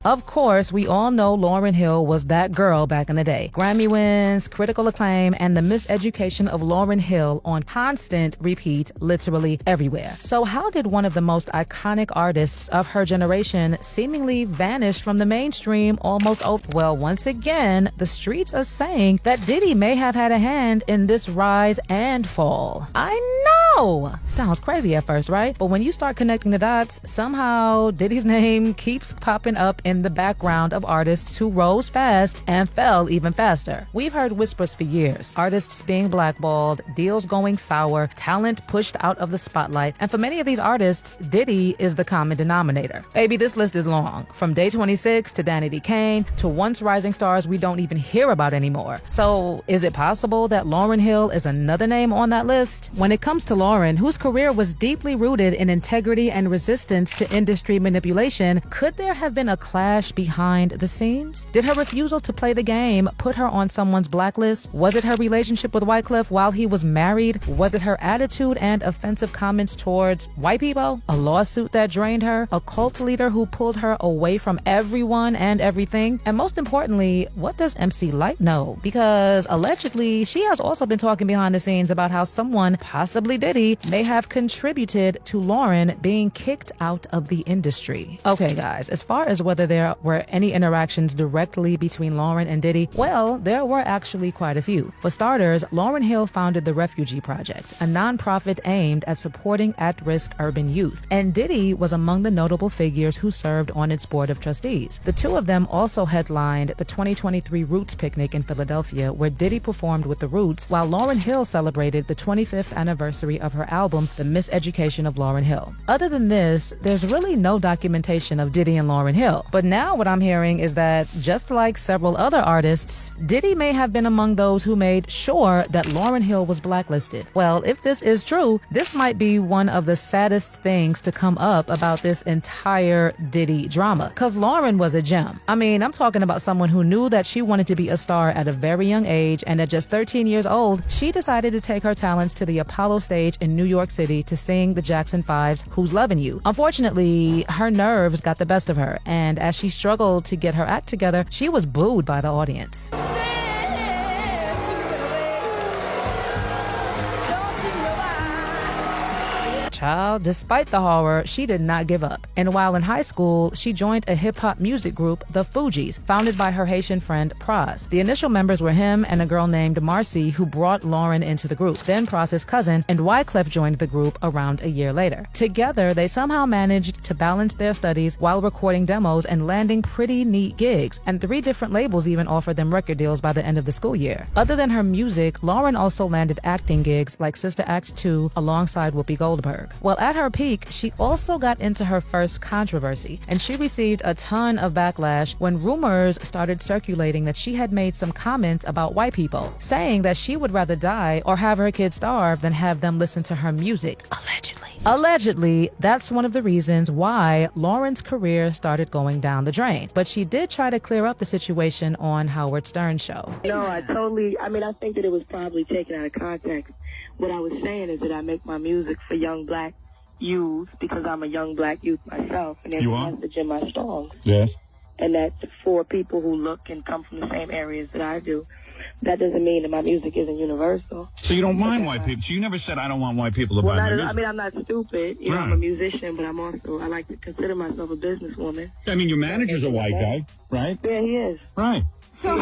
Of course, we all know Lauryn Hill was that girl back in the day. Grammy wins, critical acclaim, and the miseducation of Lauryn Hill on constant repeat, literally everywhere. So how did one of the most iconic artists of her generation seemingly vanish from the mainstream almost over? Well, once again, the streets are saying that Diddy may have had a hand in this rise and fall. I know! Sounds crazy at first, right? But when you start connecting the dots, somehow Diddy's name keeps popping up in the background of artists who rose fast and fell even faster. We've heard whispers for years. Artists being blackballed, deals going sour, talent pushed out of the spotlight, and for many of these artists, Diddy is the common denominator. Baby, this list is long. From Day 26 to Danny D. Kane to once rising stars we don't even hear about anymore. So, is it possible that Lauryn Hill is another name on that list? When it comes to Lauryn, whose career was deeply rooted in integrity and resistance to industry manipulation, could there have been a clash behind the scenes? Did her refusal to play the game put her on someone's blacklist? Was it her relationship with Wyclef while he was married? Was it her attitude and offensive comments towards white people? A lawsuit that drained her? A cult leader who pulled her away from everyone and everything? And most importantly, what does MC Lyte know? Because allegedly, she has also been talking behind the scenes about how someone, possibly Diddy, may have contributed to Lauryn being kicked out of the industry. Okay guys, as far as whether there were any interactions directly between Lauryn and Diddy, well, there were actually quite a few. For starters, Lauryn Hill founded the Refugee Project, a nonprofit aimed at supporting at-risk urban youth, and Diddy was among the notable figures who served on its board of trustees. The two of them also headlined the 2023 Roots Picnic in Philadelphia, where Diddy performed with the Roots, while Lauryn Hill celebrated the 25th anniversary of her album, The Miseducation of Lauryn Hill. Other than this, there's really no documentation of Diddy and Lauryn Hill. But now what I'm hearing is that, just like several other artists, Diddy may have been among those who made sure that Lauryn Hill was blacklisted. Well, if this is true, this might be one of the saddest things to come up about this entire Diddy drama. Cause Lauryn was a gem. I mean, I'm talking about someone who knew that she wanted to be a star at a very young age, and at just 13 years old, she decided to take her talents to the Apollo stage in New York City to sing the Jackson 5's Who's Lovin' You. Unfortunately, her nerves got the best of her, and as she struggled to get her act together, she was booed by the audience. Child, despite the horror, she did not give up. And while in high school, she joined a hip-hop music group, the Fugees, founded by her Haitian friend Pras. The initial members were him and a girl named Marcy, who brought Lauryn into the group. Then Pras's cousin and Wyclef joined the group around a year later. Together, they somehow managed to balance their studies while recording demos and landing pretty neat gigs, and 3 different labels even offered them record deals by the end of the school year. Other than her music, Lauryn also landed acting gigs like Sister Act 2 alongside Whoopi Goldberg. Well, at her peak, she also got into her first controversy, and she received a ton of backlash when rumors started circulating that she had made some comments about white people, saying that she would rather die or have her kids starve than have them listen to her music, allegedly. Allegedly, that's one of the reasons why Lauryn's career started going down the drain. But she did try to clear up the situation on Howard Stern's show. No, I think that it was probably taken out of context. What I was saying is that I make my music for young black youth because I'm a young black youth myself, and there's a message in my songs. Yes. And that's for people who look and come from the same areas that I do. That doesn't mean that my music isn't universal. So you don't mind white people? So you never said, I don't want white people to buy my music? I mean, I'm not stupid. You know, I'm a musician, but I like to consider myself a businesswoman. I mean, your manager's a white guy, right? Yeah, he is. Right. So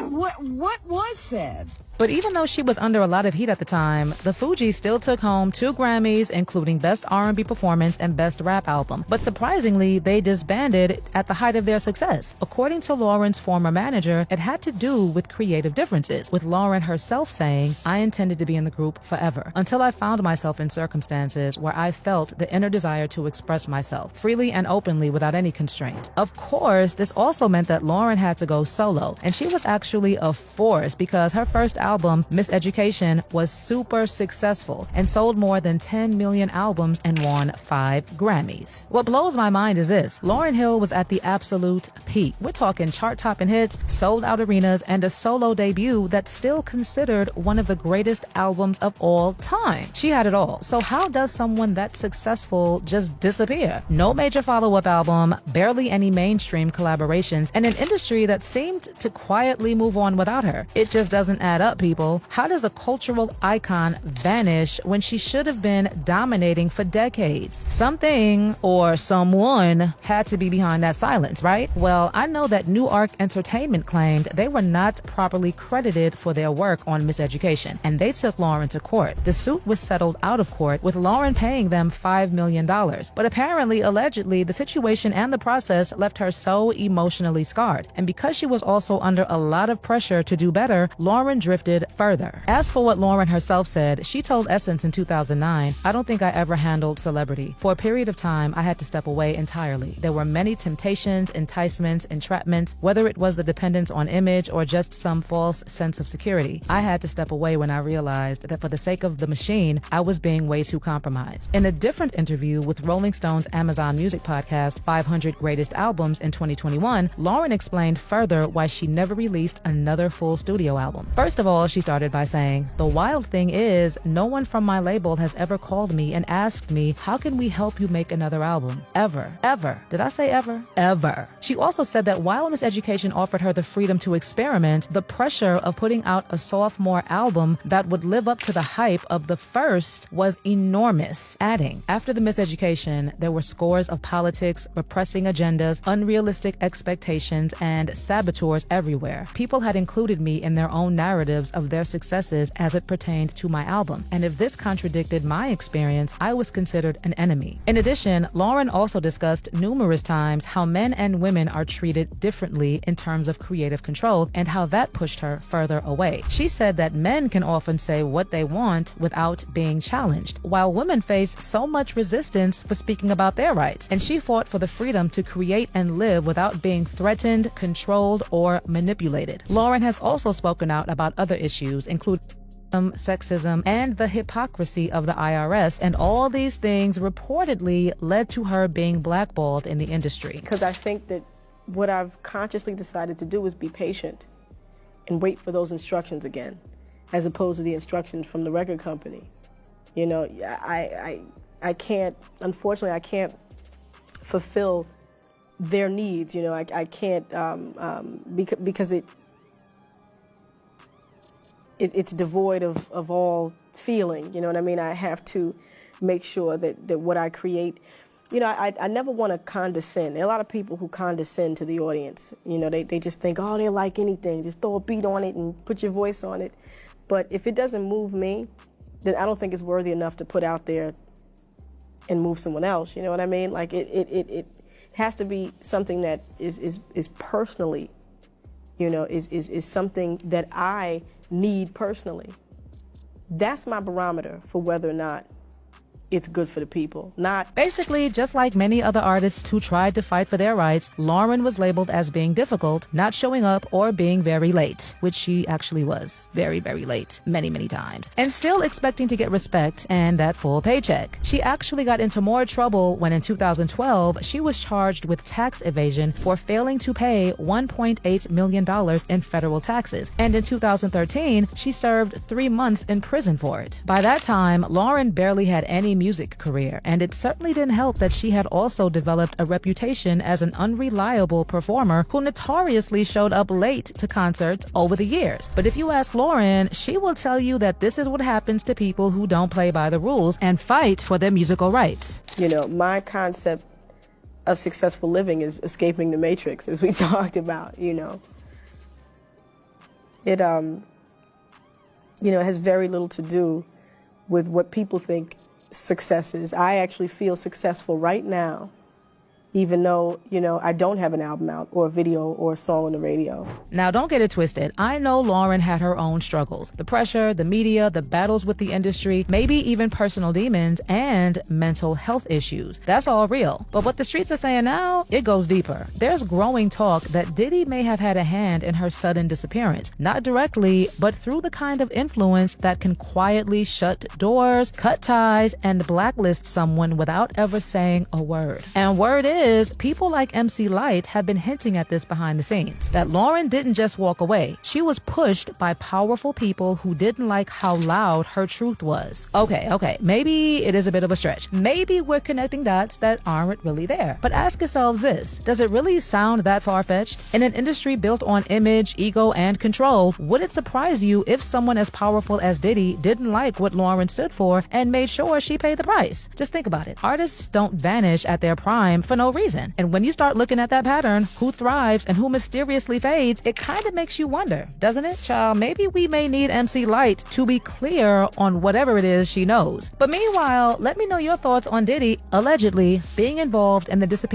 what was said? But even though she was under a lot of heat at the time, the Fugees still took home 2 Grammys, including Best R&B Performance and Best Rap Album. But surprisingly, they disbanded at the height of their success. According to Lauryn's former manager, it had to do with creative differences, with Lauryn herself saying, "I intended to be in the group forever, until I found myself in circumstances where I felt the inner desire to express myself freely and openly without any constraint." Of course, this also meant that Lauryn had to go solo, and she was actually a force because her first album, Miseducation, was super successful and sold more than 10 million albums and won 5 Grammys. What blows my mind is this: Lauryn Hill was at the absolute peak. We're talking chart-topping hits, sold-out arenas, and a solo debut that's still considered one of the greatest albums of all time. She had it all. So how does someone that successful just disappear? No major follow-up album, barely any mainstream collaborations, and an industry that seemed to quietly move on without her. It just doesn't add up, people. How does a cultural icon vanish when she should have been dominating for decades? Something or someone had to be behind that silence, right? Well, I know that New Arc Entertainment claimed they were not properly credited for their work on Miseducation, and they took Lauryn to court. The suit was settled out of court, with Lauryn paying them $5 million. But apparently, allegedly, the situation and the process left her so emotionally scarred. And because she was also under a lot of pressure to do better, Lauryn drifted further. As for what Lauryn herself said, she told Essence in 2009, "I don't think I ever handled celebrity. For a period of time, I had to step away entirely. There were many temptations, enticements, entrapments, whether it was the dependence on image or just some false sense of security. I had to step away when I realized that for the sake of the machine, I was being way too compromised." In a different interview with Rolling Stone's Amazon Music podcast, 500 Greatest Albums in 2021, Lauryn explained further why she never released another full studio album. First of all, she started by saying, "The wild thing is, no one from my label has ever called me and asked me, how can we help you make another album? Ever. Ever. Did I say ever? Ever." She also said that while Miseducation offered her the freedom to experiment, the pressure of putting out a sophomore album that would live up to the hype of the first was enormous, adding, "After the Miseducation, there were scores of politics, repressing agendas, unrealistic expectations, and saboteurs everywhere. People had included me in their own narratives of their successes as it pertained to my album, and if this contradicted my experience, I was considered an enemy." In addition, Lauryn also discussed numerous times how men and women are treated differently in terms of creative control and how that pushed her further away. She said that men can often say what they want without being challenged, while women face so much resistance for speaking about their rights, and she fought for the freedom to create and live without being threatened, controlled, or manipulated. Lauryn has also spoken out about other issues, including sexism, and the hypocrisy of the IRS, and all these things reportedly led to her being blackballed in the industry. Because I think that what I've consciously decided to do is be patient and wait for those instructions again, as opposed to the instructions from the record company. You know, I can't, unfortunately, I can't fulfill their needs. You know, I can't, because it's devoid of all feeling. You know what I mean? I have to make sure that what I create, you know, I never want to condescend. There are a lot of people who condescend to the audience. You know, they just think, oh, they like anything. Just throw a beat on it and put your voice on it. But if it doesn't move me, then I don't think it's worthy enough to put out there and move someone else. You know what I mean? Like it has to be something that is personally, you know, is something that I need personally. That's my barometer for whether or not it's good for the people. Not basically, just like many other artists who tried to fight for their rights, Lauryn was labeled as being difficult, not showing up, or being very late, which she actually was very, very late many, many times, and still expecting to get respect and that full paycheck. She actually got into more trouble when in 2012 she was charged with tax evasion for failing to pay $1.8 million in federal taxes, and in 2013 she served 3 months in prison for it. By that time, Lauryn barely had any music career, and it certainly didn't help that she had also developed a reputation as an unreliable performer who notoriously showed up late to concerts over the years. But if you ask Lauryn, she will tell you that this is what happens to people who don't play by the rules and fight for their musical rights. You know, my concept of successful living is escaping the matrix, as we talked about. You know, it you know, it has very little to do with what people think success is. I actually feel successful right now even though, I don't have an album out or a video or a song on the radio. Now, don't get it twisted. I know Lauryn had her own struggles. The pressure, the media, the battles with the industry, maybe even personal demons and mental health issues. That's all real. But what the streets are saying now, it goes deeper. There's growing talk that Diddy may have had a hand in her sudden disappearance. Not directly, but through the kind of influence that can quietly shut doors, cut ties, and blacklist someone without ever saying a word. And word is, people like MC Lyte have been hinting at this behind the scenes, that Lauryn didn't just walk away. She was pushed by powerful people who didn't like how loud her truth was. Okay, maybe it is a bit of a stretch. Maybe we're connecting dots that aren't really there. But ask yourselves this, does it really sound that far-fetched? In an industry built on image, ego, and control, would it surprise you if someone as powerful as Diddy didn't like what Lauryn stood for and made sure she paid the price? Just think about it. Artists don't vanish at their prime for no reason. And when you start looking at that pattern, who thrives and who mysteriously fades, it kind of makes you wonder, doesn't it? Child, maybe we may need MC Lyte to be clear on whatever it is she knows. But meanwhile, let me know your thoughts on Diddy allegedly being involved in the disappearance